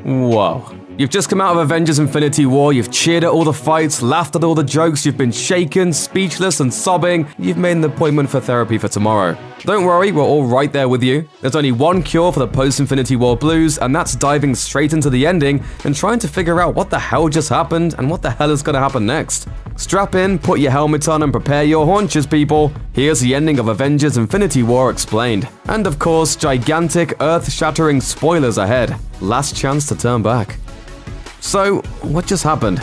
Whoa. You've just come out of Avengers Infinity War, you've cheered at all the fights, laughed at all the jokes, you've been shaken, speechless and sobbing, you've made an appointment for therapy for tomorrow. Don't worry, we're all right there with you. There's only one cure for the post-Infinity War blues, and that's diving straight into the ending and trying to figure out what the hell just happened and what the hell is gonna happen next. Strap in, put your helmet on and prepare your haunches, people. Here's the ending of Avengers Infinity War explained. And of course, gigantic, earth-shattering spoilers ahead. Last chance to turn back. So, what just happened?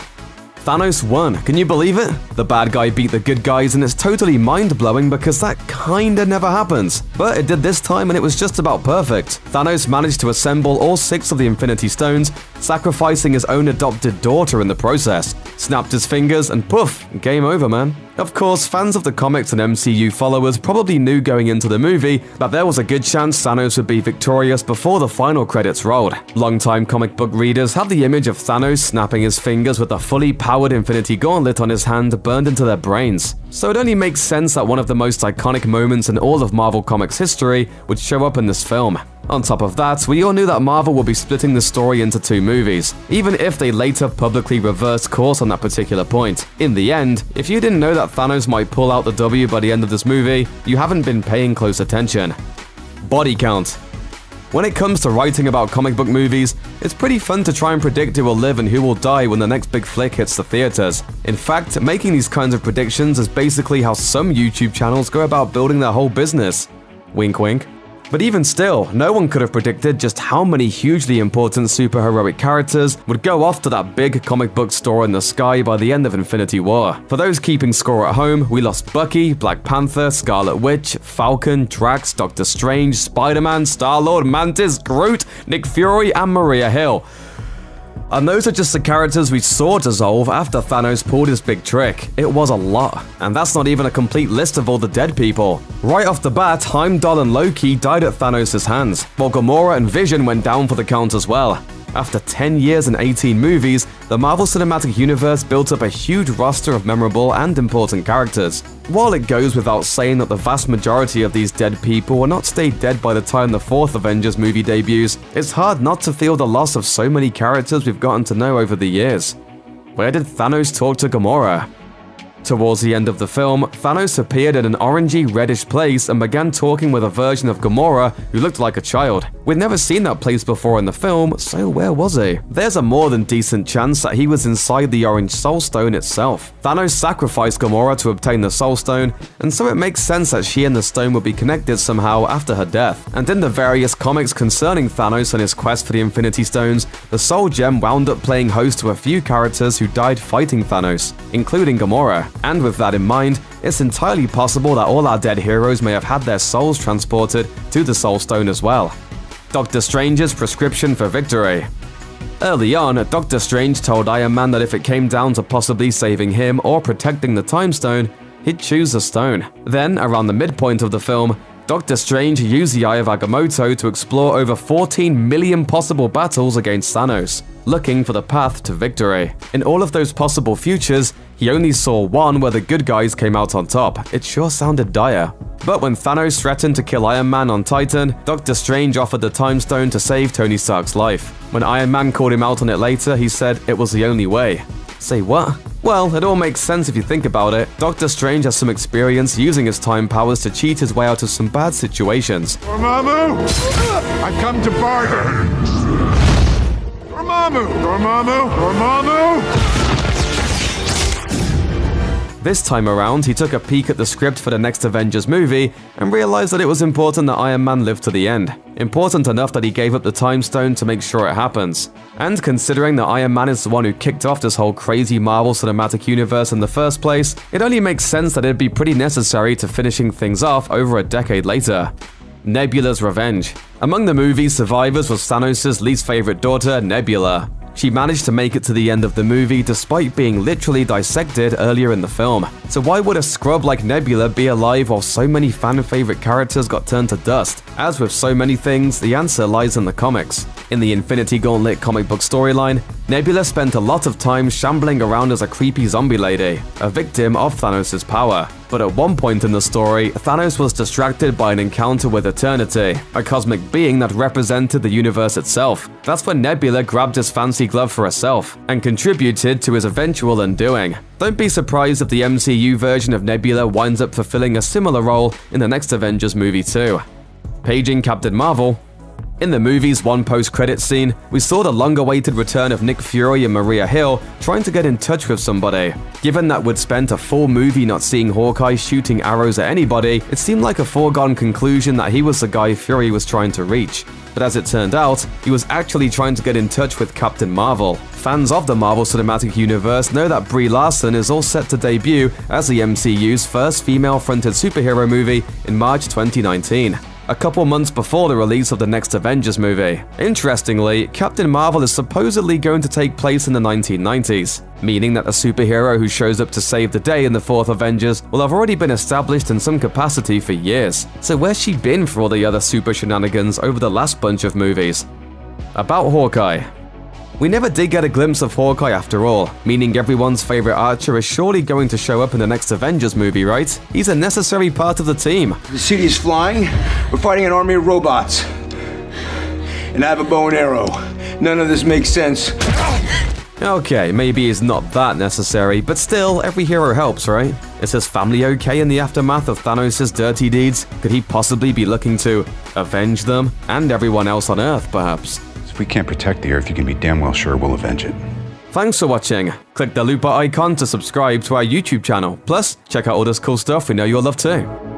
Thanos won, can you believe it? The bad guy beat the good guys and it's totally mind-blowing because that kinda never happens. But it did this time and it was just about perfect. Thanos managed to assemble all 6 of the Infinity Stones, sacrificing his own adopted daughter in the process. Snapped his fingers and poof, game over, man. Of course, fans of the comics and MCU followers probably knew going into the movie that there was a good chance Thanos would be victorious before the final credits rolled. Longtime comic book readers have the image of Thanos snapping his fingers with a fully powered Infinity Gauntlet on his hand burned into their brains. So it only makes sense that one of the most iconic moments in all of Marvel Comics history would show up in this film. On top of that, we all knew that Marvel would be splitting the story into 2 movies, even if they later publicly reversed course on that particular point. In the end, if you didn't know that Thanos might pull out the W by the end of this movie, you haven't been paying close attention. Body count. When it comes to writing about comic book movies, it's pretty fun to try and predict who will live and who will die when the next big flick hits the theaters. In fact, making these kinds of predictions is basically how some YouTube channels go about building their whole business. Wink wink. But even still, no one could have predicted just how many hugely important superheroic characters would go off to that big comic book store in the sky by the end of Infinity War. For those keeping score at home, we lost Bucky, Black Panther, Scarlet Witch, Falcon, Drax, Doctor Strange, Spider-Man, Star-Lord, Mantis, Groot, Nick Fury, and Maria Hill. And those are just the characters we saw dissolve after Thanos pulled his big trick. It was a lot, and that's not even a complete list of all the dead people. Right off the bat, Heimdall and Loki died at Thanos' hands, while Gamora and Vision went down for the count as well. After 10 years and 18 movies, the Marvel Cinematic Universe built up a huge roster of memorable and important characters. While it goes without saying that the vast majority of these dead people will not stay dead by the time the 4th Avengers movie debuts, it's hard not to feel the loss of so many characters we've gotten to know over the years. Where did Thanos talk to Gamora? Towards the end of the film, Thanos appeared in an orangey-reddish place and began talking with a version of Gamora who looked like a child. We'd never seen that place before in the film, so where was he? There's a more than decent chance that he was inside the Orange Soul Stone itself. Thanos sacrificed Gamora to obtain the Soul Stone, and so it makes sense that she and the stone would be connected somehow after her death. And in the various comics concerning Thanos and his quest for the Infinity Stones, the Soul Gem wound up playing host to a few characters who died fighting Thanos, including Gamora. And with that in mind, it's entirely possible that all our dead heroes may have had their souls transported to the Soul Stone as well. Doctor Strange's prescription for victory. Early on, Doctor Strange told Iron Man that if it came down to possibly saving him or protecting the Time Stone, he'd choose the stone. Then, around the midpoint of the film, Doctor Strange used the Eye of Agamotto to explore over 14 million possible battles against Thanos, looking for the path to victory. In all of those possible futures, he only saw one where the good guys came out on top. It sure sounded dire. But when Thanos threatened to kill Iron Man on Titan, Doctor Strange offered the Time Stone to save Tony Stark's life. When Iron Man called him out on it later, he said it was the only way. Say what? Well, it all makes sense if you think about it. Doctor Strange has some experience using his time powers to cheat his way out of some bad situations. Dormammu! I've come to bargain! Dormammu! Dormammu! Dormammu! This time around, he took a peek at the script for the next Avengers movie and realized that it was important that Iron Man live to the end. Important enough that he gave up the Time Stone to make sure it happens. And considering that Iron Man is the one who kicked off this whole crazy Marvel Cinematic Universe in the first place, it only makes sense that it'd be pretty necessary to finishing things off over a decade later. Nebula's revenge. Among the movie's survivors was Thanos' least favorite daughter, Nebula. She managed to make it to the end of the movie despite being literally dissected earlier in the film. So why would a scrub like Nebula be alive while so many fan-favorite characters got turned to dust? As with so many things, the answer lies in the comics. In the Infinity Gauntlet comic book storyline, Nebula spent a lot of time shambling around as a creepy zombie lady, a victim of Thanos' power. But at one point in the story, Thanos was distracted by an encounter with Eternity, a cosmic being that represented the universe itself. That's when Nebula grabbed his fancy glove for herself, and contributed to his eventual undoing. Don't be surprised if the MCU version of Nebula winds up fulfilling a similar role in the next Avengers movie too. Paging Captain Marvel. In the movie's one post-credit scene, we saw the long-awaited return of Nick Fury and Maria Hill trying to get in touch with somebody. Given that we'd spent a full movie not seeing Hawkeye shooting arrows at anybody, it seemed like a foregone conclusion that he was the guy Fury was trying to reach. But as it turned out, he was actually trying to get in touch with Captain Marvel. Fans of the Marvel Cinematic Universe know that Brie Larson is all set to debut as the MCU's first female-fronted superhero movie in March 2019. A couple months before the release of the next Avengers movie. Interestingly, Captain Marvel is supposedly going to take place in the 1990s, meaning that a superhero who shows up to save the day in the fourth Avengers will have already been established in some capacity for years. So where's she been for all the other super shenanigans over the last bunch of movies? About Hawkeye. We never did get a glimpse of Hawkeye after all, meaning everyone's favorite Archer is surely going to show up in the next Avengers movie, right? He's a necessary part of the team. The city is flying. We're fighting an army of robots. And I have a bow and arrow. None of this makes sense. Okay, maybe he's not that necessary, but still, every hero helps, right? Is his family okay in the aftermath of Thanos' dirty deeds? Could he possibly be looking to avenge them? And everyone else on Earth, perhaps? If we can't protect the Earth, you can be damn well sure we'll avenge it. Thanks for watching. Click the looper icon to subscribe to our YouTube channel. Plus, check out all this cool stuff we know you'll love too.